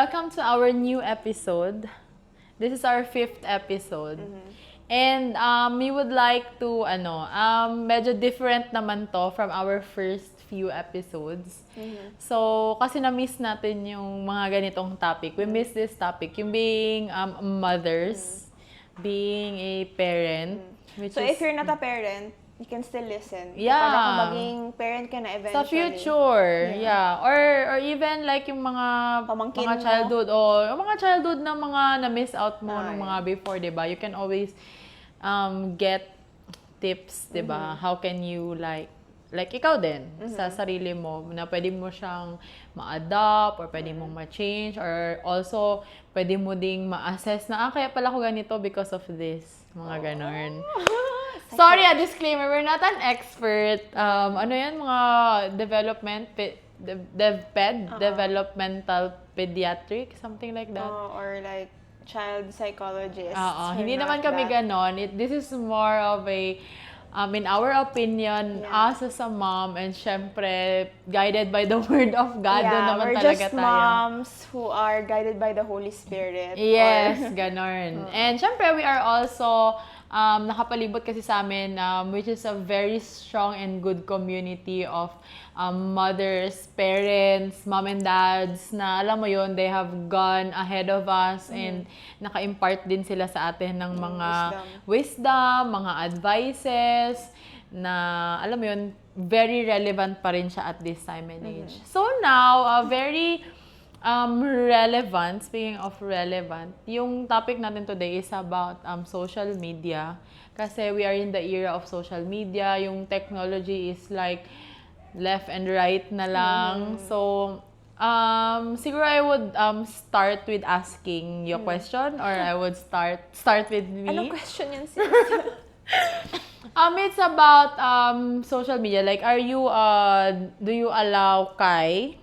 welcome to our new episode. This is our 5th episode. And we would like to, medyo different naman to from our first few episodes. So, kasi na-miss natin yung mga ganitong topic. We miss this topic, yung being mothers, being a parent. So, if you're not a parent, you can still listen. Yeah. Para kung maging parent ka na eventually. Sa future, yeah. Or even like yung mga Pamangkin mga mo. childhood o yung mga childhood na mga na-miss out mo nung mga before, 'di ba? You can always get tips, 'di ba? How can you like ikaw din sa sarili mo na pwede mo siyang ma-adopt or pwede mong ma-change or also pwede mo ding ma-assess na kaya pala ako ganito because of this, mga ganon. Sorry, a disclaimer, we're not an expert. Ano yan, mga developmental pediatric, something like that. Or like child psychologist. Hindi naman kami ganon. This is more of a, in our opinion, us as a mom, and syempre, guided by the word of God, doon naman we're talaga just tayo. moms who are guided by the Holy Spirit. Yes, ganon. And syempre, we are also nakapalibot kasi sa amin, which is a very strong and good community of mothers, parents, mom and dads, na alam mo yon, they have gone ahead of us and naka-impart din sila sa atin ng mga wisdom, mga advices, na alam mo yon, very relevant pa rin siya at this time and age. So now, very relevant, speaking of relevant, yung topic natin today is about social media. Kasi we are in the era of social media. Yung technology is like left and right na lang. So, siguro I would start with asking you a question or I would start with me. Anong question yan, sis? It's about social media. Like, do you allow Kai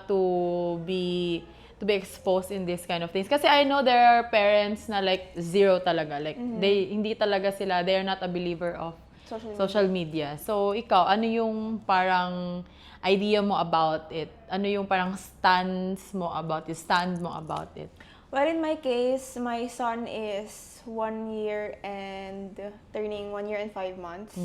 to be exposed in this kind of things? Kasi I know there are parents na like zero talaga. Like, hindi talaga sila, they are not a believer of social media. So, ikaw, ano yung parang idea mo about it? Ano yung parang stand mo about it? Well, in my case, my son is 1 year and turning 1 year and 5 months.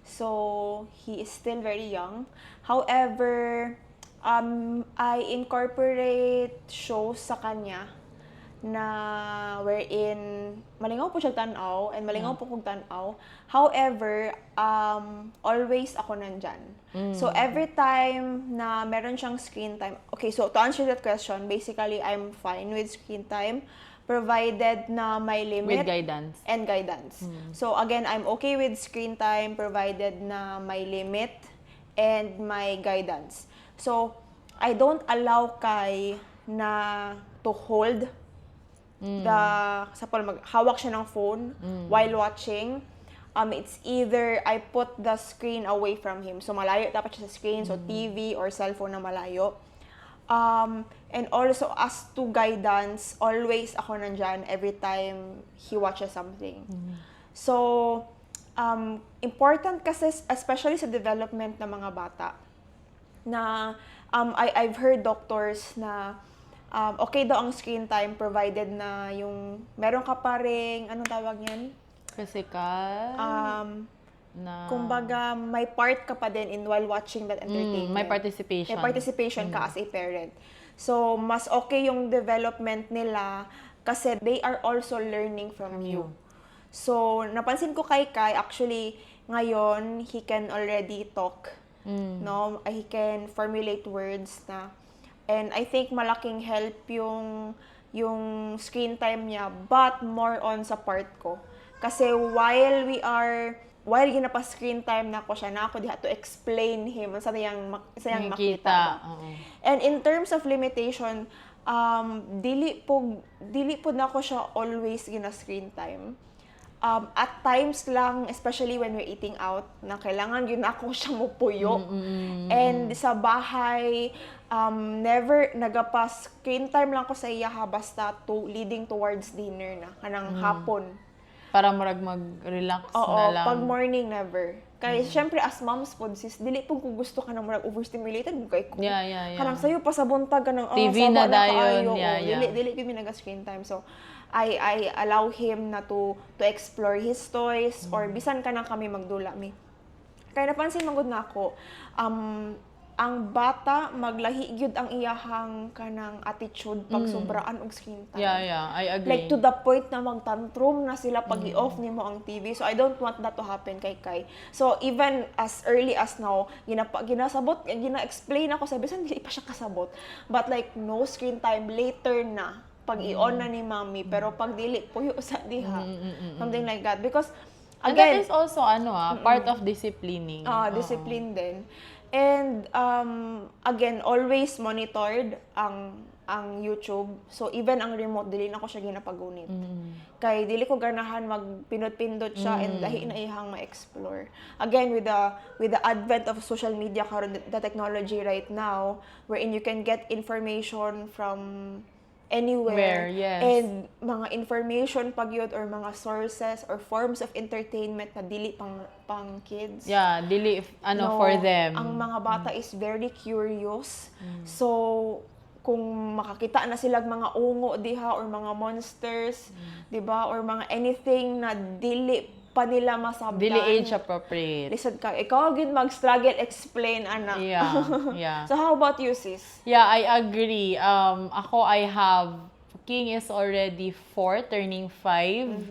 So, he is still very young. However, I incorporate shows sa kanya na wherein malingaw po siya tanaw and malingaw po kong tanaw. However, always ako nandyan. So, every time na meron siyang screen time, okay, so to answer that question, basically, I'm fine with screen time provided na may limit. With guidance. And guidance. So, again, I'm okay with screen time provided na may limit and may guidance. So, I don't allow Kai na to hold hawak siya ng phone while watching. It's either I put the screen away from him. So, malayo dapat siya sa screen. So, TV or cellphone na malayo. And also, as to guidance, always ako nandyan every time he watches something. So, important kasi, especially sa development ng mga bata, na I've heard doctors na okay daw ang screen time provided na yung meron ka pa ring, anong tawag yan? Physical? Kumbaga, may part ka pa din in while watching that entertainment. May participation. May participation ka as a parent. So, mas okay yung development nila kasi they are also learning from you. So, napansin ko kay Kai, actually, ngayon, he can already talk. No, he can formulate words na, and I think malaking help yung screen time niya, but more on sa part ko. Kasi while ginapa-screen time na ko siya, na ako diha to explain him sa yang makita. And in terms of limitation, dili po na ko siya always gina-screen time. At times lang, especially when we're eating out, na kailangan yun ako siya mupuyo. And sa bahay, never screen time lang ko sa iya basta leading towards dinner na, kanang hapon. Para mag-relax na lang. Pag morning never. Kay syempre as moms pod sis dili po kung gusto ka na murag overstimulated mo kay ko. Yeah. Kanang sayo pa sa buntag kanang TV saba na dayon, kaayo. yeah. Dili gyud mi naga screen time. So I allow him na to explore his toys or bisan kanang kami magdula mi. Kaya napansin magud na ako, ang bata maglahi gyud ang iyahang kanang attitude pag sobraan og screen time. Yeah, I agree. Like to the point na magtantrum na sila pag i-off nimo ang TV. So I don't want that to happen kay Kai. So even as early as now, ginasabot, gina-explain ako sa bisan dili pa siya kasabot. But like no screen time later na pag i-on na ni mommy pero pag dili puyo sa diha. Something like that because And that again, is also part of disciplining. discipline din. And again, always monitored ang YouTube. So even ang remote dili na ko siya ginapagunit. Kay dili ko ganahan magpindot-pindot siya and lahi na ihang ma-explore. Again with the advent of social media karon the technology right now wherein you can get information from anywhere. Yes. And mga information pagyud or mga sources or forms of entertainment na dili pang kids. Yeah, dili No, for them. Ang mga bata is very curious. So kung makakita na sila mga ungo diha or mga monsters, 'di ba? Or mga anything na dili pa nila masabtan. Dili age appropriate. Lisod ka. Ikaw gid mag-struggle explain anak. Yeah. So how about you sis? Yeah, I agree. Ako, I have, King is already 4, turning 5.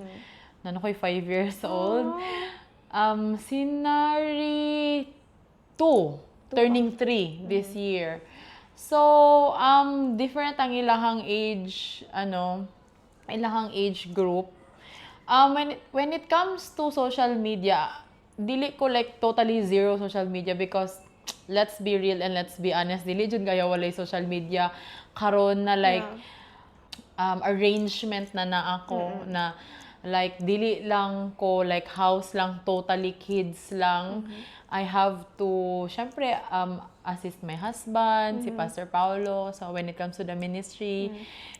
Nano ko'y 5 years old. Sinari 2, turning 3 this year. So, different ang ilahang age, ilahang age group. When it comes to social media, dili ko like totally zero social media because let's be real and let's be honest, dili jud gaya walay social media karon na like arrangement na ako na like dili lang ko like house lang totally kids lang. I have to syempre assist my husband, si Pastor Paulo, so when it comes to the ministry.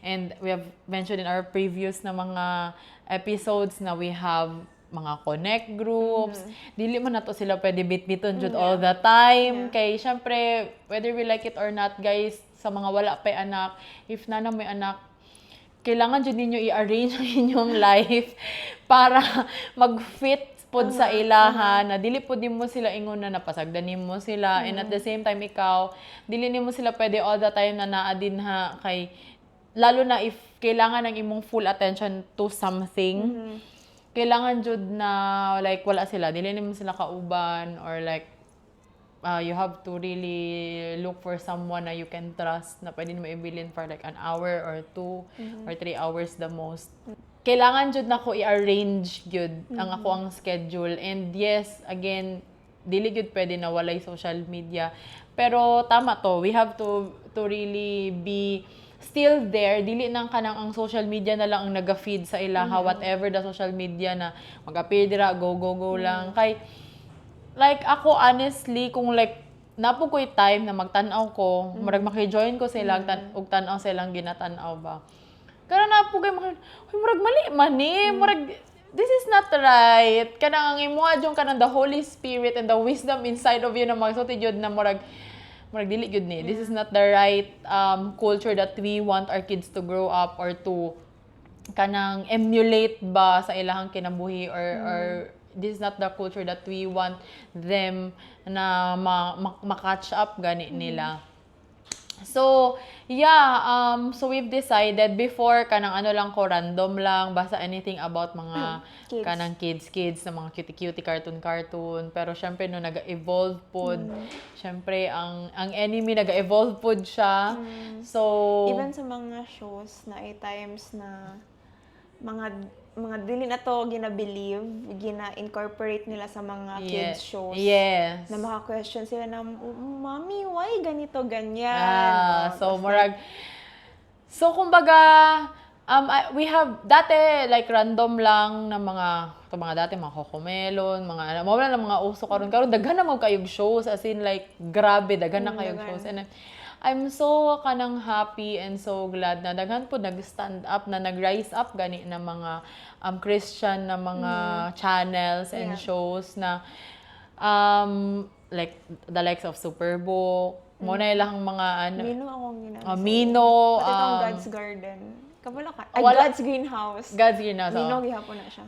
And we have mentioned in our previous na mga episodes na we have mga connect groups. Dili man nato sila pwede bit-biton jud all the time. Kay syempre, whether we like it or not, guys, sa mga wala pa'y anak, if na may anak, kailangan jud ninyo i-arrange ang inyong life para mag-fit pod sa ilaha na dili pod nimo sila ingon na napasagdan nimo sila and at the same time ikaw dili nimo sila pwede all the time na naa din ha kay lalo na if kailangan ng imong full attention to something kailangan jud na like wala sila dili nimo sila kauban or like you have to really look for someone na you can trust na pwede mo ibilin for like an hour or 2 or 3 hours the most. Kailangan jud nako i-arrange jud ang ako ang schedule and yes again dili jud pwede na walay social media pero tama to we have to really be still there dili nang kanang ang social media na lang ang naga-feed sa ilaha whatever the social media na mag-appear dira go lang kay like ako honestly kung like napo ko'y time na magtan-aw ko murag maki-join ko sila og tan-aw silang ginatan-aw ba Kaya na po kayo, murag mali man eh. Murag, this is not right. Kanang ang imuha ka ng the Holy Spirit and the wisdom inside of you na magsulti yun na murag dili yun ni. This is not the right culture that we want our kids to grow up or to kanang emulate ba sa ilahang kinabuhi or this is not the culture that we want them na ma-catch up gani nila. So, yeah, so we've decided before kanang ano lang ko random lang basta anything about mga kids. kanang kids na mga cutie cartoon pero syempre no naga-evolve pod. Syempre ang enemy naga-evolve pod siya. So Even sa mga shows na ay times na mga dili na to gina-believe, gina-incorporate nila sa mga kids shows. Yes. Na maka-question sila na, Mommy, why ganito, ganyan? So, murag... So, kumbaga, we have, dati, like, random lang na mga dati, mga Cocomelon, mawala na mga uso karon daghan na mga kayog shows, as in, like, grabe, daghan na kayog shows. And I'm so kanang happy and so glad na daghan po nag-stand up na nag-rise up gani na mga Christian na mga channels and shows na like the likes of Superbook, mo na ilang mga ano, Mino akong ginagawa. Mino, Pati itong God's Garden. Kabalo ka. Ay, wala- God's Greenhouse. God's Greenhouse. Mino, oo. gihapon na siya.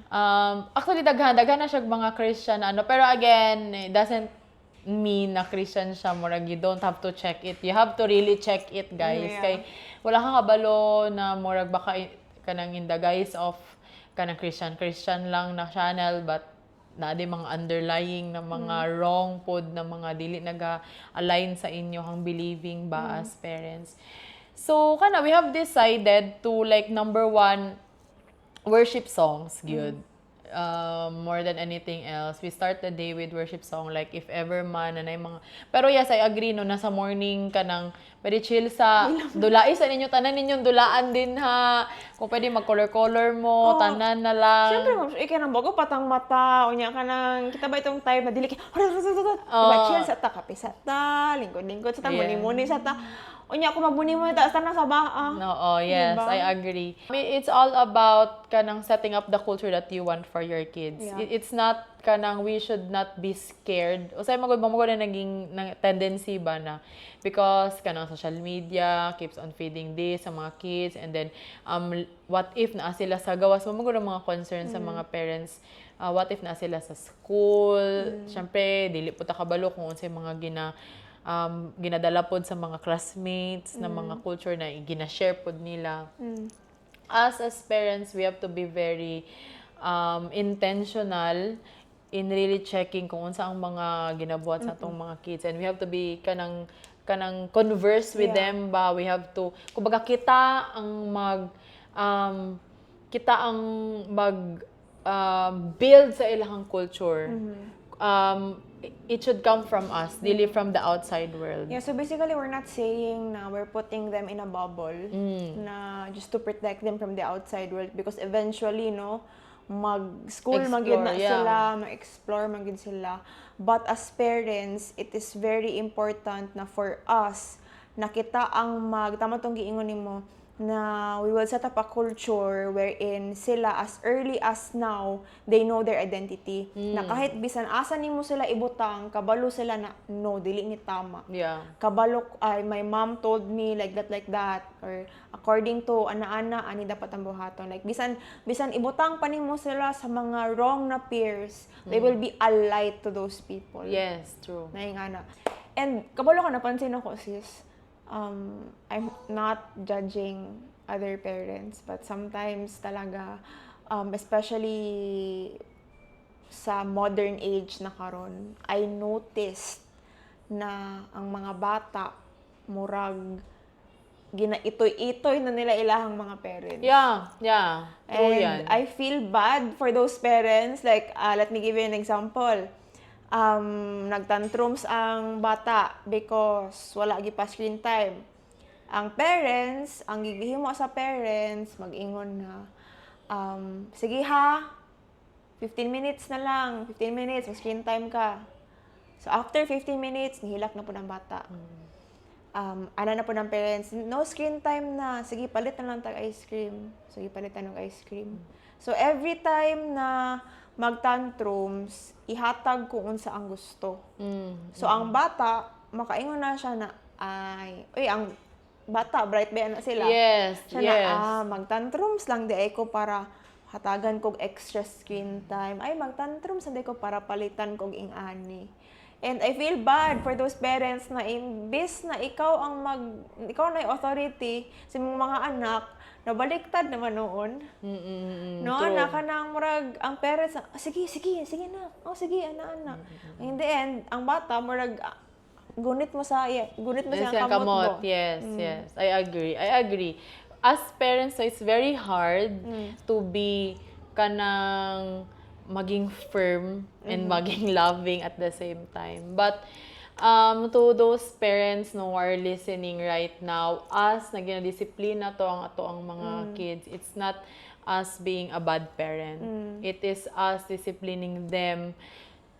Actually, daghan na siya mga Christian ano, pero again, it doesn't mean na Christian siya, murag you don't have to check it. You have to really check it, guys. Yeah. Kay wala kang kabalo na murag baka kanang in the guise of kanang Christian lang na channel, but na di mga underlying na mga wrong pod na mga dili naga-align sa inyo hang believing ba as parents. So we have decided to like number one, worship songs, good. More than anything else, we start the day with worship song, like if ever man nanay mga, pero yes, I agree no, nasa morning ka nang pwede chill sa dulai sa ninyo, tanan ninyong dulaan din ha, kung pwede mag color mo, tanan na lang. Siyempre, ma'am, ikaw nang bago patang mata, unya ka nang, kita ba itong time na dili ka, diba, chill sa ta, kape sa ta, lingkod-lingkod sa ta, Yeah. muni-muni sa ta. Unya ako mabuni-muni ta, sa na sa baa. No, yes, Diba? I agree. I mean, it's all about kanang setting up the culture that you want for your kids. Yeah. It's not kanang we should not be scared. Usay magud na naging tendency ba na because kanang social media keeps on feeding this sa mga kids, and then what if na sila sa gawas mo magud mga concerns sa mga parents. What if na sila sa school? Siyempre, dili po ta kabalo kung unsay mga ginadala pod sa mga classmates na mga culture na gina-share pod nila. As parents, we have to be very intentional in really checking kung unsa ang mga ginabuhat sa atong mga kids, and we have to be kanang converse with Yeah. them ba. We have to, kumbaga kita ang build sa ilahang culture. It should come from us, dili from the outside world. Yeah, so basically, we're not saying na we're putting them in a bubble na just to protect them from the outside world, because eventually, no, mag-school magyud na Explore, yeah. sila, mag-explore magyud sila. But as parents, it is very important na for us, na kita ang tama tong giingon nimo, na we will set up a culture wherein sila as early as now, they know their identity. Na kahit bisan asa nimo sila ibutang, kabalo sila na no, dili ni tama. Yeah. Kabalo, ay my mom told me like that, or according to ana-ana ani dapat ang buhaton. Like bisan ibutang pa nimo sila sa mga wrong na peers, they will be a light to those people. Yes, true. Naingana. And kabalo ka, napansin ako, sis, I'm not judging other parents, but sometimes talaga, especially sa modern age na karon, I noticed na ang mga bata murag ginaitoy-itoy na nila ilahang mga parents. Yeah. True yan. And I feel bad for those parents. Like, let me give you an example. Nagtantrums ang bata because wala gi pa screen time. Ang parents, ang gigihimo sa parents, mag-ingon na, sige ha, 15 minutes na lang, 15 minutes, mag-screen time ka. So, after 15 minutes, nihilak na po ng bata. Ano na po ng parents, no screen time na, sige, palit na lang tag-ice cream. Sige, palitan ng ice cream. So, every time na magtantrums, ihatag kung unsa ang gusto. So, ang bata, makaingon na siya na, ang bata, bright ba na sila? Yes, Siya yes. na, magtantrums lang di ay ko para hatagan kog extra screen time. Ay, magtantrums hindi ko para palitan kog ingani. And I feel bad for those parents na imbis na ikaw na yung authority sa mga anak, nabaliktad naman noon. No, true. na kanang murag ang parents, sige na. Oh, sige, ana. In the end, ang bata murag gunit mo sa Siyang kamot mo. Yes. I agree. As parents, so it's very hard to be kanang maging firm and maging loving at the same time. But to those parents who are listening right now, us na ginadisiplina to ang mga kids, it's not us being a bad parent. It is us disciplining them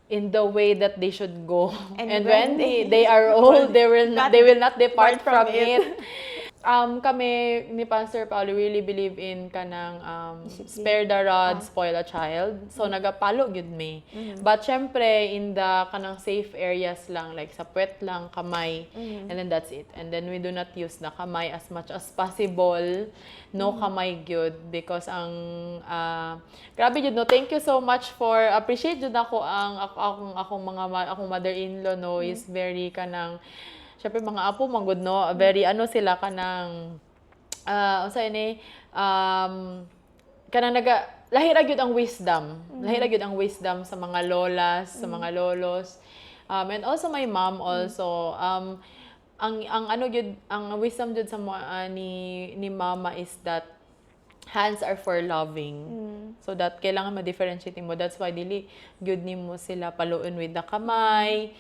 in the way that they should go. And when they are old, they will not depart from it. kami ni Pastor Paulo really believe in kanang spare the rod, spoil a child. So nagapalo gyud me. But syempre in the kanang safe areas lang, like sa puwet lang, kamay, and then that's it. And then we do not use the kamay as much as possible. No kamay gyud because ang grabe gyud no. Thank you so much for appreciate jud ako ang akong mother-in-law no is very kanang syempre mga apo manggod no, very sila kanang unsa ini kanang lahi ra gyud ang wisdom. Lahi ra gyud ang wisdom sa mga lolas, sa mga lolos. And also my mom also ang gyud ang wisdom gyud sa ni mama is that hands are for loving. So that kailangan ma-differentiate mo. That's why dili gyud nimo sila paluon with the kamay.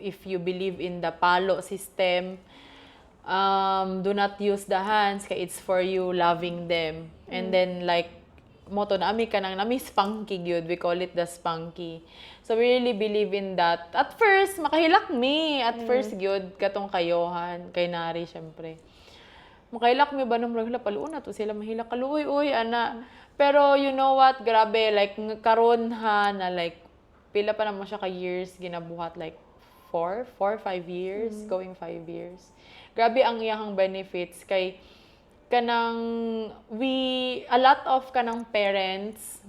If you believe in the palo system, do not use the hands kay it's for you loving them. And then like moto na ami kanang nami spanky gyud, we call it the spanky. So we really believe in that. At first makahilak me at first gyud katong kayohan kay nari syempre. Makailak mi ba nang murag paluon na to sila mahilak kaluoy uy ana. Pero you know what, grabe like karon ha na like pila pa naman siya ka years ginabuhat like 5 years, going 5 years. Grabe ang iyang benefits kay kanang a lot of kanang parents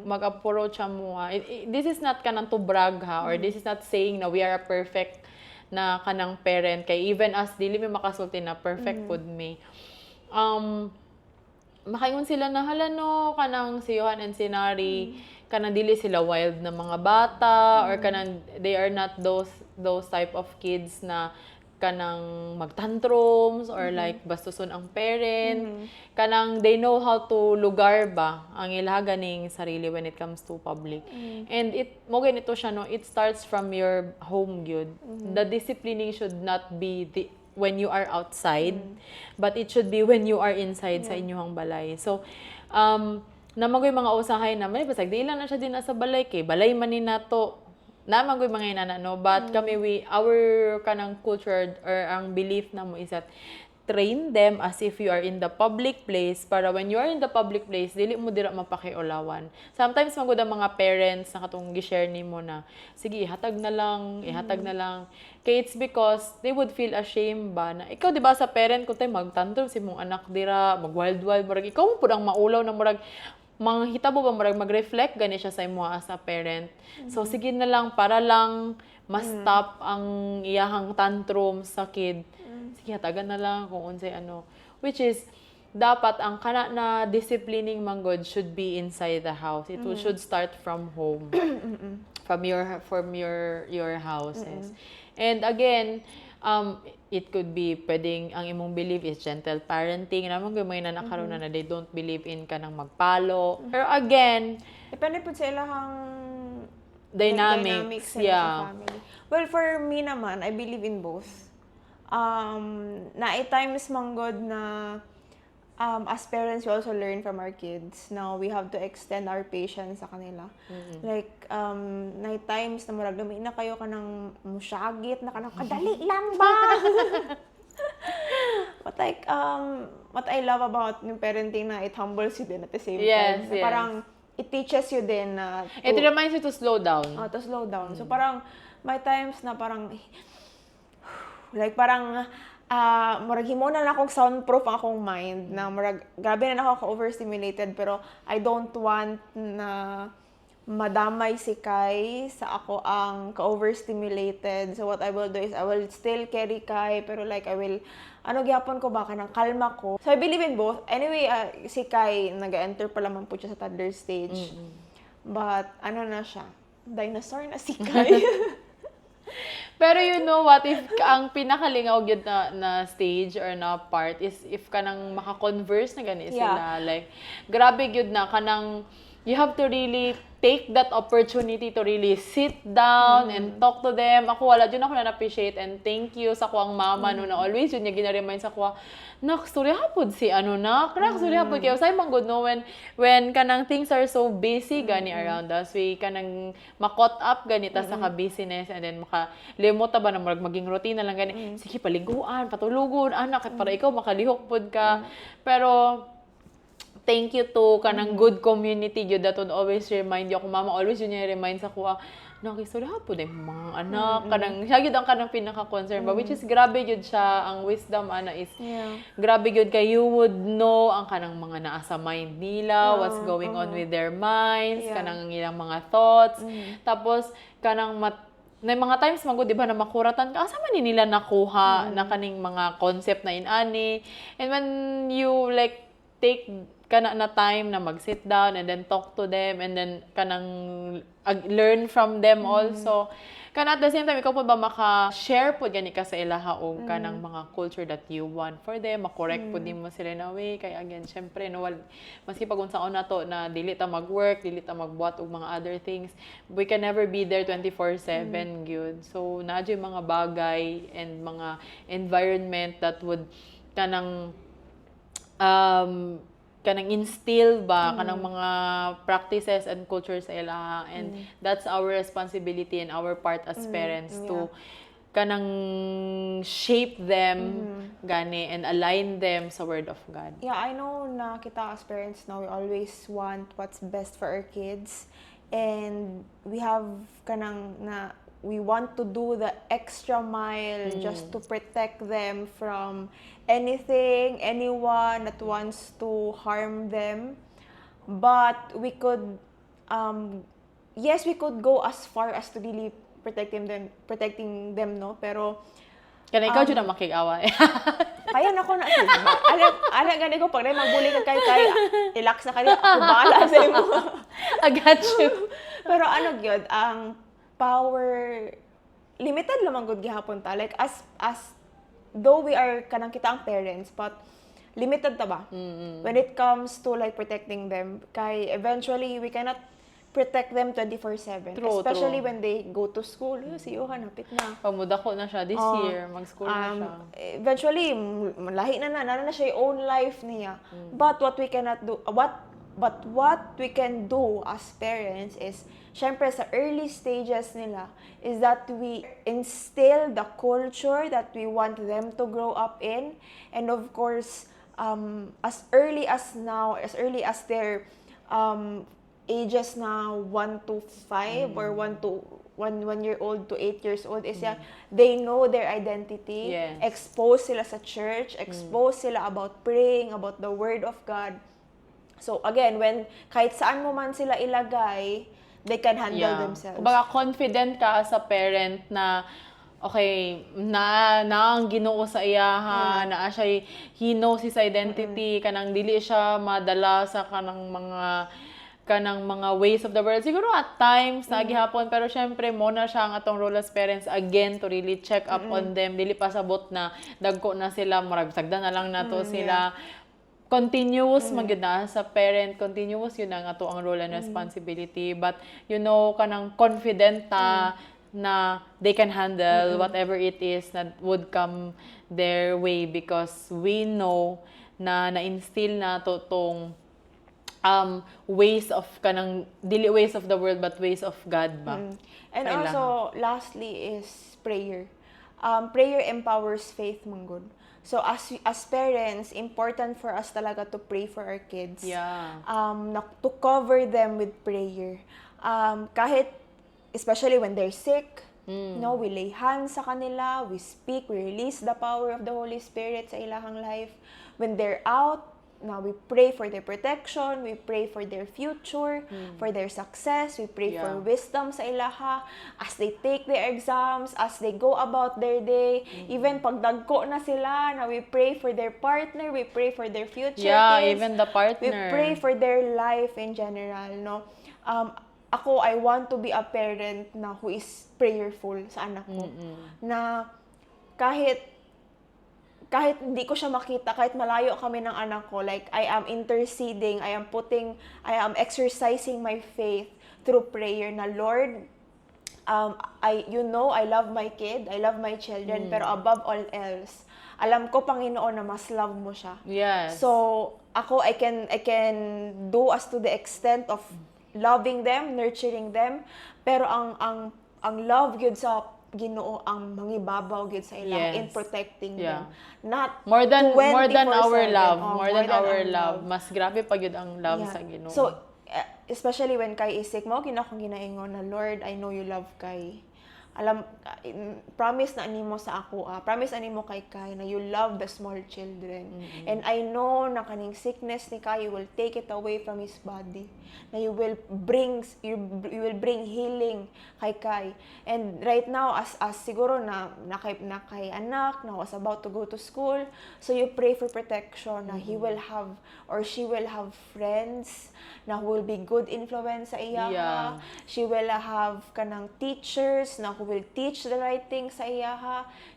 mag-approach mo. This is not kanang to brag ha or this is not saying na we are a perfect na kanang parent kay even as dili mi makasulti na perfect pud me. Makaingon sila na hala no kanang si Johan and si Nari kanang dili sila wild na mga bata or kanang they are not those type of kids na kanang magtantrums or like bastuson ang parent. Kanang they know how to lugar ba ang ilaha ganing sarili when it comes to public. And mo ganito siya no, it starts from your home gyud. The disciplining should not be when you are outside, but it should be when you are inside sa inyong balay. So namagoy mga usahay na may basag di lang na siya din sa balay kay balay man ni nato namagoy mga inana no, but kami our kanang culture or ang belief na mo is that train them as if you are in the public place para when you are in the public place dili mo dira mapakiulawan. Sometimes magud ang mga parents na katong gi-share nimo na sige ihatag na lang kay it's because they would feel ashamed ba na ikaw di ba sa parent ko tay magtantrum si mong anak dira mag-wild murag ikaw mo pud ang maulaw na murag manghitabo ba murag mag-reflect gani siya sa imo as a parent. So sige na lang para lang ma-stop ang iyahang tantrum sa kid. Sige hatagan na lang kung unsay which is dapat ang kana na disciplining manggod should be inside the house. It should start from home. from your houses. And again, it could be pwedeng ang imong belief is gentle parenting. Naman kung may nanakaroon na they don't believe in kanang magpalo. Pero again, depende po sa ilahang dynamics sa family. Well, for me naman, I believe in both. Na at times manggod na as parents, we also learn from our kids. Now, we have to extend our patience sa kanila. Like, night times na murag na kayo ka ng musyagit, na ka ng kadali lang ba? But like, what I love about yung parenting na it humbles you din at the same time. Na parang, it teaches you din na it reminds you to slow down. To slow down. So, parang, may times na parang, like, parang, murag himo na akong soundproof ang akong mind na murag grabe na ako overstimulated pero I don't want na madamay si Kai sa ako ang ka-overstimulated. So what I will do is I will still carry Kai pero like I will gyapon ko ba kanang kalma ko. So I believe in both. Anyway, si Kai nag-enter pa lamang po siya sa toddler stage. But na siya? Dinosaur na si Kai. Pero you know what, if ang pinakalingaw yun na stage or na part is if kanang maka-converse na gani sila. Like, grabe yun na kanang you have to really take that opportunity to really sit down and talk to them. Ako, wala dyan ako na-appreciate and thank you sa kuang mama no na always yun niya gina-remind sa kuha, nak, sorry hapod si ano nak, sorry hapod kayo. Say, manggod no, when kanang things are so busy gani around us, we kanang makot up ganita sa ka-business and then makalimot ba na maging routine na lang gani. Sige, paliguan, patulugon, anak, para ikaw makalihok pod ka. Pero, thank you to kanang good community yun that would always remind you. Ako mama always yun yung remind sa kuha, nakisura po din mga anak. Kanang, siya yun ang kanang pinaka-concern ba? Which is grabe yun siya. Ang wisdom, is grabe yun kay you would know ang kanang mga naa sa mind nila, what's going on with their minds, kanang ilang mga thoughts. Tapos, kanang na mga times magod di ba na makuratan ka asa man ni nila nakuha na kaning mga concept na inani. And when you like take kana na time na mag-sit down and then talk to them and then kanang learn from them also. Kana at the same time, ikaw po ba maka-share po gani ka sa ilaha o kanang mga culture that you want for them, makorek po din mo sila na way. Kaya again, syempre, no, maski pag unsaon na to na dili ta mag-work, dili ta magbuhat og mga other things, we can never be there 24/7 gyud. So, naadyo yung mga bagay and mga environment that would kanang kanang instill ba kanang mga practices and culture sa ilaha, and that's our responsibility and our part as parents to kanang shape them gani and align them sa word of God. Yeah, I know na kita as parents now, we always want what's best for our kids, and we have kanang na we want to do the extra mile just to protect them from anything, anyone that wants to harm them. But we could, yes, we could go as far as to really protecting them, no? Pero, Kana ikaw dyan na makig-awa. kaya na ko na, ala gani ko, pag magbuli ka kay, relax na kayo, ako bahala sa imo. I got you. Pero ano gyud, ang power, limited lamang gud gihapon ta. Like, as though we are kanang kita ang parents, but limited ta ba? When it comes to like protecting them, kay eventually we cannot protect them 24/7. Especially true. when they go to school. Si Johan, hapit na. Pamudako na siya this year, mag-school na siya. Eventually, malahi na siya yung own life niya. But what we cannot do, what we can do as parents is, syempre sa early stages nila, is that we instill the culture that we want them to grow up in. And of course, as early as their ages na 1 to 5 or 1 year old to 8 years old is they know their identity. Yes. Expose sila sa church, expose sila about praying, about the word of God. So again, when kahit saan mo man sila ilagay, they can handle themselves. Kumbaga confident ka as a parent na okay, na ang Ginoo sa iyaha, na siya, he knows his identity, kanang dili siya madala sa kanang mga ways of the world. Siguro at times na gihapon, pero syempre mo na siya ang atong role as parents again to really check up on them. Dili pasabot na dagko na sila, murag sagda na lang nato sila. Continuous magyud na sa parent, continuous yun ang ato ang role and responsibility, but you know kanang confident na they can handle whatever it is that would come their way, because we know na na-instill na to tong ways of kanang dili ways of the world but ways of God ba. And also lastly is prayer. Prayer empowers faith, manggod. So as parents, important for us talaga to pray for our kids. Yeah. To cover them with prayer. Kahit especially when they're sick, no, we lay hands sa kanila, we speak, we release the power of the Holy Spirit sa ilahang life. When they're out, now we pray for their protection, we pray for their future, for their success, we pray for wisdom sa ilaha as they take their exams, as they go about their day, even pag dagko na sila, now we pray for their partner, we pray for their future kids, even the partner. we pray for their life in general, no. Ako, I want to be a parent na who is prayerful sa anak ko, na kahit kahit hindi ko siya makita, kahit malayo kami ng anak ko, like, I am interceding, I am exercising my faith through prayer na, Lord, I love my kid, I love my children, pero above all else, alam ko, Panginoon, na mas love mo siya. Yes. So, ako, I can do as to the extent of loving them, nurturing them, pero ang love gyud sa Ginoo ang mangibabaw gyud sa ilang Yes. in protecting Yeah. them. Not More than our 24/7. love, Oh, more than our ang love. Mas grabe pa yun ang love Yeah. sa Ginoo. So, especially when kay isik mo, akong ginaingon na, Lord, I know you love kay. Alam, promise na nimo sa ako, promise na nimo kay Kai na you love the small children. And I know na kaning sickness ni Kai, you will take it away from his body. Na you will bring healing kay Kai. And right now, as siguro na kay anak, na was about to go to school, so you pray for protection na he will have or she will have friends na who will be good influence sa iya. Yeah. She will have kanang teachers na who will teach the right things sa iya.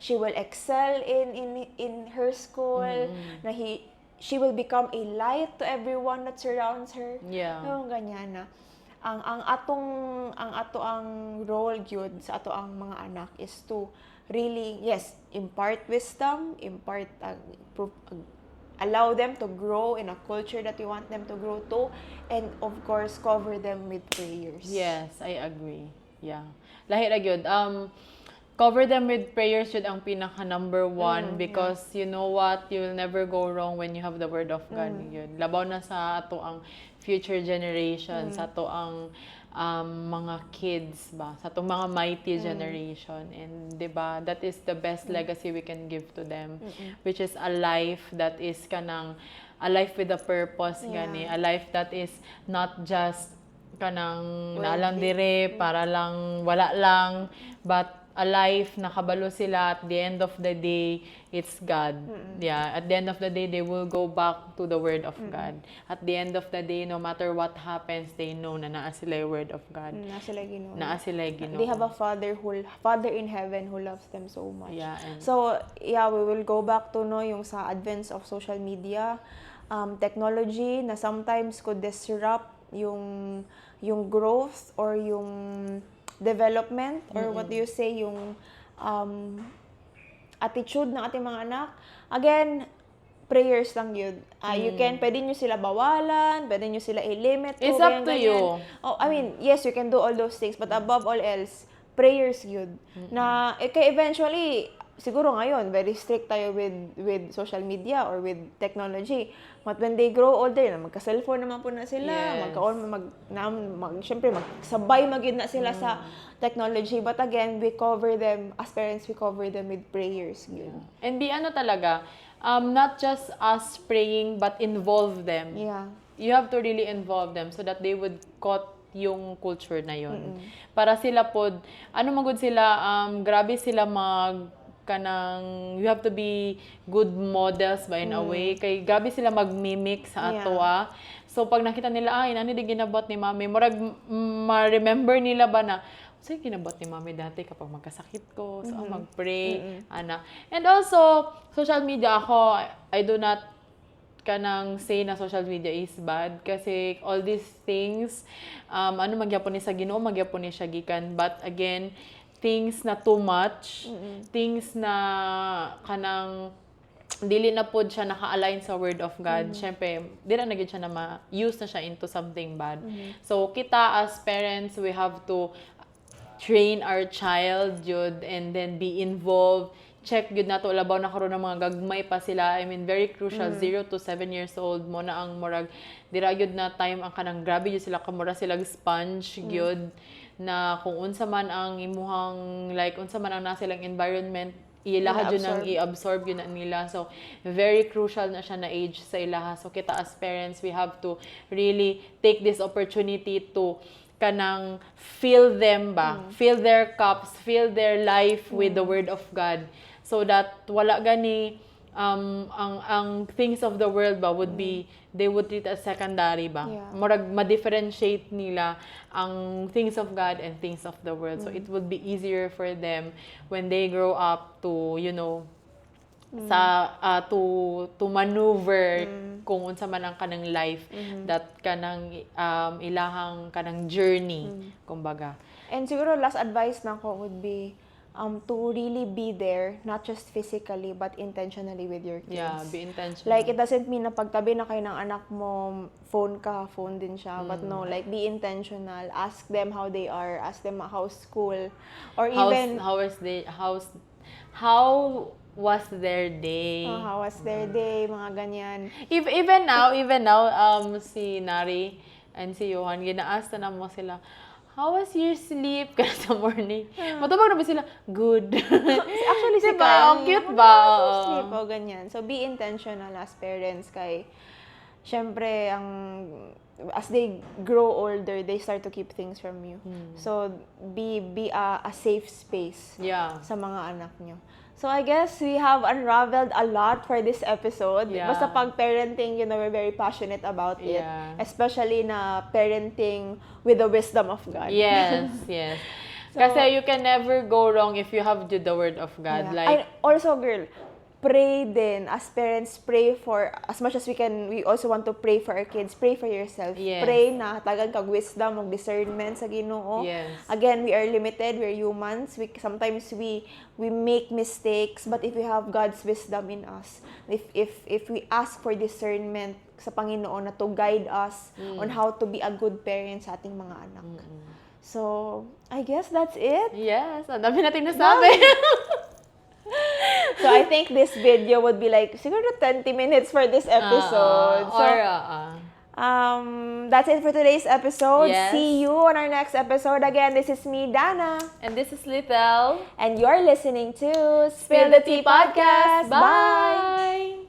She will excel in her school. Na she will become a light to everyone that surrounds her. Yeah. Yung ganyan na. Ang ang role gyud sa ato ang mga anak is to really, yes, impart wisdom, allow them to grow in a culture that you want them to grow to, and of course, cover them with prayers. Yes, I agree. Yeah. Lahi ra gyud. Cover them with prayers yun ang pinaka number one because you know what, you will never go wrong when you have the word of God. Yun. Labaw na sa ato ang future generation, sa ato ang mga kids ba, sa ato mga mighty generation. And 'di ba, that is the best legacy we can give to them, which is a life that is kanang a life with a purpose gani, a life that is not just kanang nalang dire para lang wala lang, but a life na kabalo sila at the end of the day, it's God. Yeah, at the end of the day, they will go back to the Word of God. At the end of the day, no matter what happens, they know na naa sila yung Word of God. Naa sila Ginoo. Naa sila yung Ginoo. They have a Father in heaven who loves them so much. Yeah, and So, yeah, we will go back to yung sa advance of social media, technology na sometimes could disrupt yung growth or yung development or what do you say, yung attitude ng ating mga anak. Again, prayers lang yun. Pwede nyo sila bawalan, pwede nyo sila i-limit. It's up to you. Oh, I mean, yes, you can do all those things, but above all else, prayers yun. Na, kaya eventually, siguro ngayon, very strict tayo with social media or with technology. But when they grow older, magka-cellphone naman po na sila, Yes. syempre, magsabay magyud na sila sa technology. But again, we cover them, as parents, we cover them with prayers. Yun. And be talaga, not just us praying, but involve them. Yeah. You have to really involve them so that they would caught yung culture na yun. Para sila pod, magud sila, grabe sila kanang you have to be good models ba in a way kay gabi sila magmimic sa ato So pag nakita nila nani di ginabot ni mami murag ma-remember nila ba na say ginabot ni mami dati kapag magkasakit ko so mag-pray ana. And also social media ako I do not kanang say na social media is bad kasi all these things magyapon ni sa Ginoo magyapon ni siya gikan, but again things na too much, things na kanang dili na pod siya naka-align sa word of God. Syempre, dili na gid siya na ma-use na siya into something bad. So kita as parents, we have to train our child jud and then be involved. Check yun na to labaw na karon ng mga gagmay pa sila. I mean, very crucial, 0 to 7 years old mo na ang murag dira yun na time ang kanang grabe yun sila kamura sila sponge yun na kung unsa man ang imuhang like unsa man ang nasa silang environment ilaha yun ang i-absorb yun na nila. So very crucial na siya na age sa ilaha. So kita as parents, we have to really take this opportunity to kanang fill them fill their cups, fill their life with the word of God so that wala gani ang things of the world would be they would treat as secondary murag ma-differentiate nila ang things of God and things of the world. So it would be easier for them when they grow up to sa to maneuver kung unsa man ang kanang life that kanang ilahang kanang journey kumbaga. And siguro last advice na ko would be to really be there, not just physically but intentionally with your kids. Yeah, be intentional. Like, it doesn't mean na pagtabi na kayo ng anak mo, phone phone din siya. But no, like, be intentional. Ask them how they are. Ask them how's school. Or even... how was their day? how was their day, mga ganyan. Even now, si Nari and si Johan, ginaasta na mo sila, how was your sleep? Kasi sa morning. Matubag na ba sila? Good. Actually, si diba? Kai, Ang cute ba? sleep, o ganyan. So, be intentional as parents kay, syempre, as they grow older, they start to keep things from you. So, be a safe space sa mga anak nyo. So, I guess we have unraveled a lot for this episode. Yeah. Basta pag parenting, we're very passionate about it. Yeah. Especially na parenting with the wisdom of God. Yes. So, kasi you can never go wrong if you have the word of God. Yeah. Like, also, girl, pray din. As parents, pray for, as much as we can, we also want to pray for our kids. Pray for yourself. Yes. Pray na hatagan kag wisdom, og discernment sa Ginoo. Yes. Again, we are limited. We're humans. Sometimes we make mistakes, but if we have God's wisdom in us, if we ask for discernment sa Panginoon na to guide us on how to be a good parent sa ating mga anak. So, I guess that's it. yes, ang dami natin nasabi. So, I think this video would be like, siguro 20 minutes for this episode. That's it for today's episode. Yes. See you on our next episode. Again, this is me, Dana. And this is Little. And you're listening to Spill the Tea Podcast. Bye! Bye!